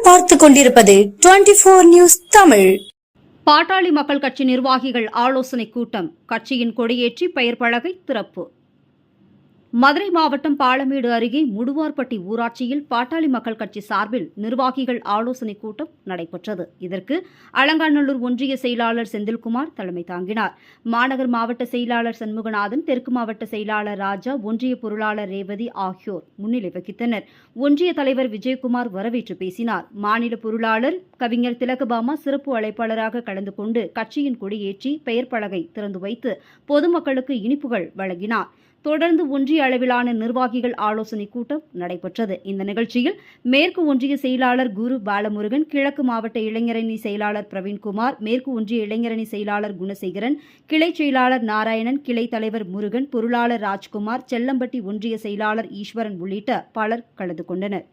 நீங்கள் பார்த்துக் கொண்டிருப்பது 24 நியூஸ் தமிழ். பாட்டாளி மக்கள் கட்சி நிர்வாகிகள் ஆலோசனை கூட்டம். கட்சியின் கொடியேற்றி பெயர் பலகை திறப்பு. மதுரை மாவட்டம் பாலமேடு அருகே முடுவார்பட்டி ஊராட்சியில் பாட்டாளி மக்கள் கட்சி சார்பில் நிர்வாகிகள் ஆலோசனைக் கூட்டம் நடைபெற்றது. இதற்கு அலங்காநல்லூர் ஒன்றிய செயலாளர் செந்தில்குமார் தலைமை தாங்கினார். மாநகர் மாவட்ட செயலாளர் சண்முகநாதன், தெற்கு மாவட்ட செயலாளர் ராஜா, ஒன்றிய பொருளாளர் ரேவதி ஆகியோர் முன்னிலை வகித்தனர். ஒன்றிய தலைவர் விஜயகுமார் வரவேற்று பேசினார். மாநில பொருளாளர் கவிஞர் திலகபாமா சிறப்பு அழைப்பாளராக கலந்து கொண்டு கட்சியின் கொடியேற்றி பெயர் பலகை திறந்து வைத்து பொதுமக்களுக்கு இனிப்புகள் வழங்கினார். தொடர்ந்து ஒன்றிய அளவிலான நிர்வாகிகள் ஆலோசனைக் கூட்டம் நடைபெற்றது. இந்த நிகழ்ச்சியில் மேற்கு ஒன்றிய செயலாளர் குரு பாலமுருகன், கிழக்கு மாவட்ட இளைஞரணி செயலாளர் பிரவீன்குமார், மேற்கு ஒன்றிய இளைஞரணி செயலாளர் குணசேகரன், கிளை செயலாளர் நாராயணன், கிளை தலைவர் முருகன், பொருளாளர் ராஜ்குமார், செல்லம்பட்டி ஒன்றிய செயலாளர் ஈஸ்வரன் உள்ளிட்ட பலர் கலந்து கொண்டனர்.